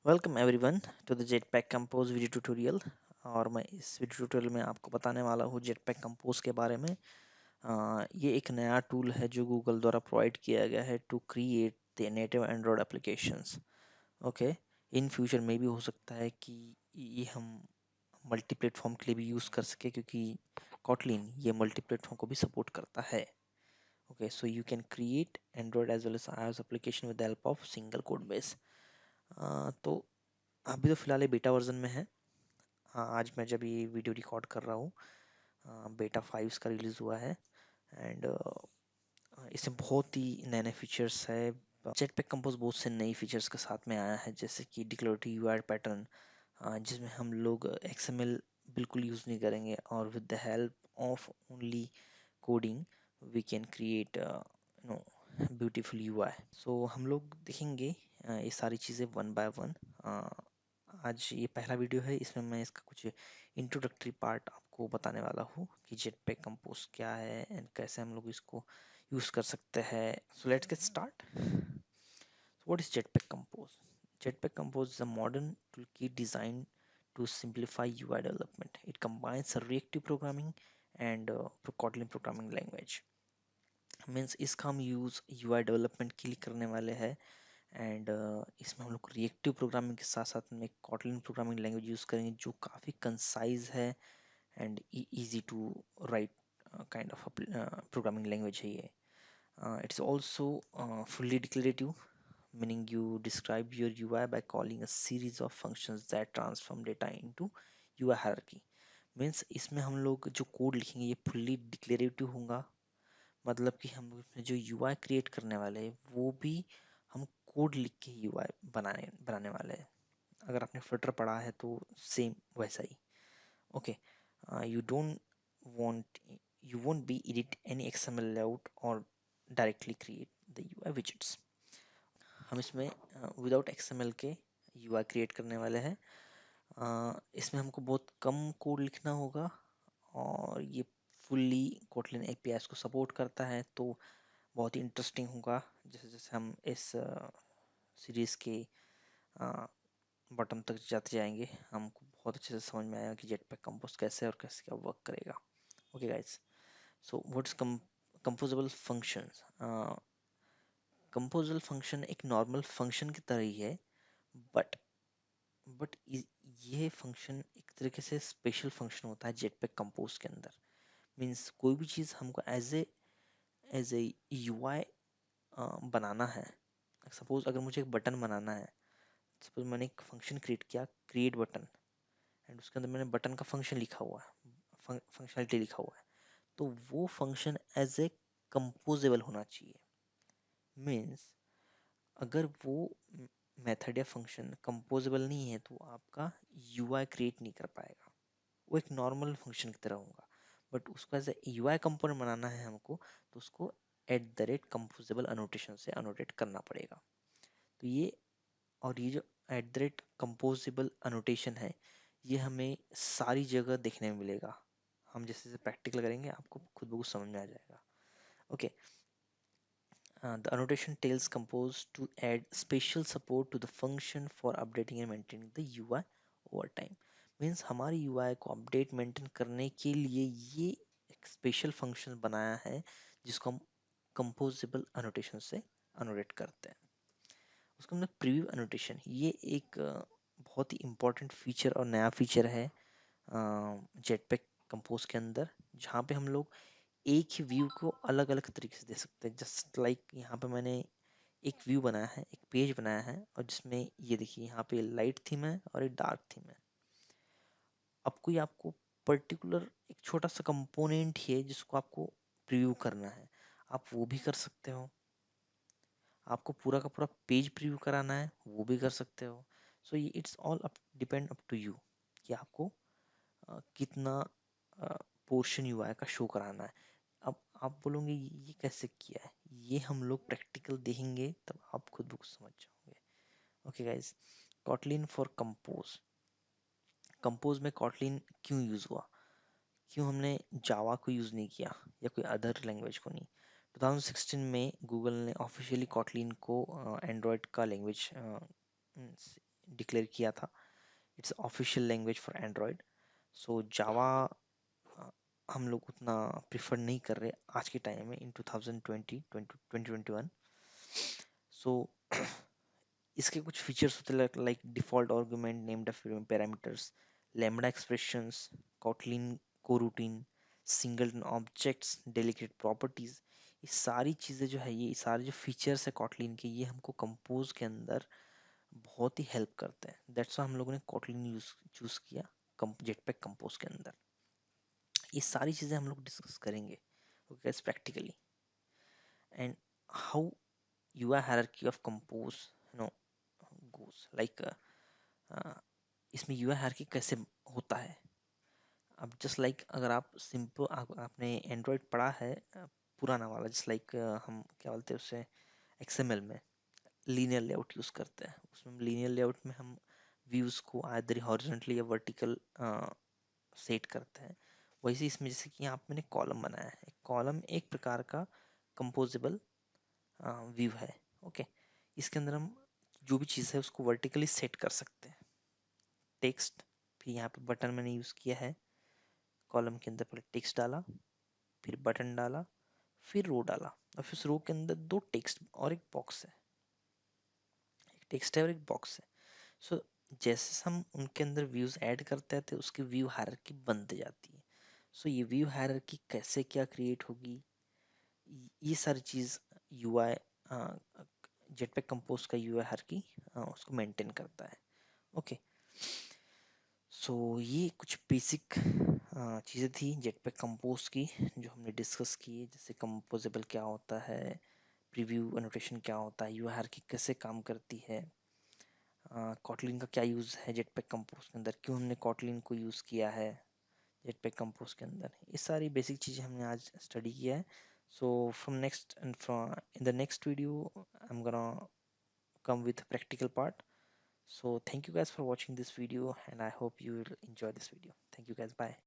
Welcome everyone to the Jetpack Compose video tutorial. और मैं इस वीडियो ट्यूटोरियल में आपको बताने वाला हूँ जेटपैक कंपोज के बारे में। ये एक नया टूल है जो गूगल द्वारा प्रोवाइड किया गया है to create the native Android applications. Okay, in future में भी हो सकता है कि ये हम मल्टी प्लेटफॉर्म के लिए भी यूज़ कर सके, क्योंकि कॉटलिन ये मल्टी प्लेटफॉर्म को भी सपोर्ट करता है। Okay, so you can create Android as well as iOS application with the help of single code base. तो अभी तो फिलहाल ये बीटा वर्जन में है। हाँ, आज मैं जब ये वीडियो रिकॉर्ड कर रहा हूँ, बेटा 5 इसका रिलीज़ हुआ है। एंड इसमें बहुत ही नए नए फीचर्स है। जेटपैक कंपोज बहुत से नई फीचर्स के साथ में आया है, जैसे कि डिक्लेरेटिव यूआई पैटर्न, जिसमें हम लोग XML बिल्कुल यूज़ नहीं करेंगे, और with the help of only coding we can create no beautiful UI. So हम लोग देखेंगे ये सारी चीज़ें वन बाय वन। आज ये पहला वीडियो है, इसमें मैं इसका कुछ इंट्रोडक्टरी पार्ट आपको बताने वाला हूँ कि जेटपैक कंपोज क्या है एंड कैसे हम लोग इसको यूज़ कर सकते हैं। So let's get start. What is Jetpack Compose? Jetpack Compose is a modern toolkit designed to simplify UI development. It combines a reactive programming and Kotlin programming language. Means इसका हम use UI development के लिए करने वाले हैं। And इसमें हम लोग रिएक्टिव प्रोग्रामिंग के साथ साथ में कॉटलिन प्रोग्रामिंग लैंग्वेज यूज़ करेंगे, जो काफ़ी कंसाइज है and easy to write kind of programming language है ये। It's also fully declarative, meaning you describe your UI by calling a series of functions that transform data into UI hierarchy. Means इसमें हम लोग जो code लिखेंगे ये fully declarative होगा। मतलब कि हम इसमें जो UI क्रिएट करने वाले हैं वो भी हम कोड लिख के UI बनाने बनाने वाले हैं। अगर आपने फ्लटर पढ़ा है तो सेम वैसा ही। Okay, you don't want you won't be edit any XML layout or directly create the UI widgets. हम इसमें विदाउट XML के UI क्रिएट करने वाले हैं। इसमें हमको बहुत कम कोड लिखना होगा, और ये फुल्ली कोटलिन APIs को सपोर्ट करता है, तो बहुत ही इंटरेस्टिंग होगा। जैसे जैसे हम इस सीरीज़ के बटन तक जाते जाएंगे, हमको बहुत अच्छे से समझ में आएगा कि जेटपैक कंपोज कैसे और कैसे क्या वर्क करेगा। Okay guys, so what's composable functions. Composable function एक नॉर्मल फंक्शन की तरह ही है, बट बट ये फंक्शन एक तरीके से स्पेशल फंक्शन होता है जेटपैक कंपोज के अंदर। मीन्स कोई भी चीज़ हमको एज ए यूआई बनाना है। सपोज अगर मुझे एक बटन बनाना है, सपोज मैंने एक फंक्शन क्रिएट किया, क्रिएट बटन, एंड उसके अंदर मैंने बटन का फंक्शन लिखा हुआ है, फंक्शनलिटी लिखा हुआ है, तो वो फंक्शन एज ए कंपोजेबल होना चाहिए। मीन्स अगर वो मेथड या फंक्शन कंपोजेबल नहीं है तो आपका यूआई क्रिएट नहीं कर पाएगा। वो एक नॉर्मल फंक्शन की तरह होगा, बट उसको एज ए यूआई कंपोनेंट बनाना है हमको, तो उसको at the rate composable annotation से अनोटेट करना पड़ेगा। तो ये जो at the rate composable annotation है, ये हमें सारी जगह देखने में मिलेगा। हम जैसे जैसे प्रैक्टिकल करेंगे आपको खुद ब खुद समझ में आ जाएगा। Okay, the annotation tells compose to add special support to the function for updating and maintaining the UI over time. Means हमारी UI को अपडेट मेंटेन करने के लिए ये एक स्पेशल फंक्शन बनाया है, जिसको हम कंपोजेबल अनोटेशन से अनोटेट करते हैं। उसका मतलब प्रीव्यू अनोटेशन, ये एक बहुत ही इम्पोर्टेंट फीचर और नया फीचर है जेटपैक कंपोज के अंदर, जहाँ पे हम लोग एक ही व्यू को अलग अलग तरीके से दे सकते हैं। जस्ट लाइक यहाँ पे मैंने एक व्यू बनाया है, एक पेज बनाया है, और जिसमें ये देखिए यहाँ पे लाइट थीम है और एक डार्क थीम है। अब कोई आपको पर्टिकुलर एक छोटा सा कंपोनेंट ही है जिसको आपको प्रीव्यू करना है, आप वो भी कर सकते हो। आपको पूरा का पूरा पेज प्रीव्यू कराना है, वो भी कर सकते हो। सो ये it's all up depend up to you कि आपको कितना पोर्शन यूआई का शो कराना है। अब आप बोलोगे ये कैसे किया है, ये हम लोग प्रैक्टिकल देखेंगे तब आप खुद ब खुद समझ जाओगे। Okay guys, Kotlin for compose. Compose में कॉटलिन क्यों यूज़ हुआ, क्यों हमने जावा को यूज़ नहीं किया या कोई अदर लैंग्वेज को नहीं। 2016 में गूगल ने ऑफिशियली कॉटलिन को एंड्रॉयड का लैंग्वेज डिक्लेयर किया था। It's official language for Android. So Java हम लोग उतना प्रिफर नहीं कर रहे आज के टाइम में इन 2020 2021। सो इसके कुछ फीचर्स होते हैं like default argument, named parameters, lambda expressions, Kotlin coroutine, single objects, delegate properties. ये सारी चीज़ें जो है, ये सारे जो फीचर्स है कॉटलिन के, ये हमको कंपोज के अंदर बहुत ही हेल्प करते हैं। दैट्स व्हाई हम लोगों ने कॉटलिन यूज चूज किया जेटपैक कंपोज के अंदर। ये सारी चीज़ें हम लोग डिस्कस करेंगे okay practically, and how UI hierarchy of compose you know goes like इसमें UI hierarchy कैसे होता है। अब जस्ट लाइक अगर आप सिंपल आपने एंड्रॉयड पढ़ा है पुराना वाला, जस्ट लाइक हम क्या बोलते हैं उससे, XML में लीनियर लेआउट यूज करते हैं। उसमें लीनियर लेआउट में हम व्यूज को आइदर हॉरिजॉन्टली या वर्टिकल सेट करते हैं। वैसे इसमें जैसे कि यहाँ पे मैंने कॉलम बनाया है, कॉलम एक प्रकार का कंपोजेबल व्यू है ओके। इसके अंदर हम जो भी चीज़ है उसको वर्टिकली सेट कर सकते हैं। टेक्स्ट, फिर यहाँ पे बटन मैंने यूज़ किया है, कॉलम के अंदर पहले टेक्स्ट डाला, फिर बटन डाला, फिर रो डाला, और फिर उस रो के अंदर दो टेक्स्ट और एक बॉक्स है, एक टेक्स्ट है और एक बॉक्स है। सो जैसे हम उनके अंदर व्यूज ऐड करते हैं तो उसकी व्यू हायरार्की बनती जाती है। सो ये व्यू हायरार्की कैसे क्या क्रिएट होगी, ये सारी चीज़ यूआई जेटपैक कंपोज का यूआई हायरार्की उसको मेंटेन करता है ओके। सो ये कुछ बेसिक चीज़ें थी जेटपैक कंपोज की जो हमने डिस्कस की, जैसे कंपोजेबल क्या होता है, प्रीव्यू एनोटेशन क्या होता है, यूआई हायरार्की कैसे काम करती है, कॉटलिन का क्या यूज़ है जेटपैक कंपोज के अंदर, क्यों हमने कॉटलिन को यूज़ किया है जेटपैक कंपोज के अंदर। ये सारी बेसिक चीज़ें हमने आज स्टडी किया है। So from next and from in the next video I am gonna come with a practical part. So thank you guys for watching this video, and I hope you will enjoy this video. Thank you guys, bye.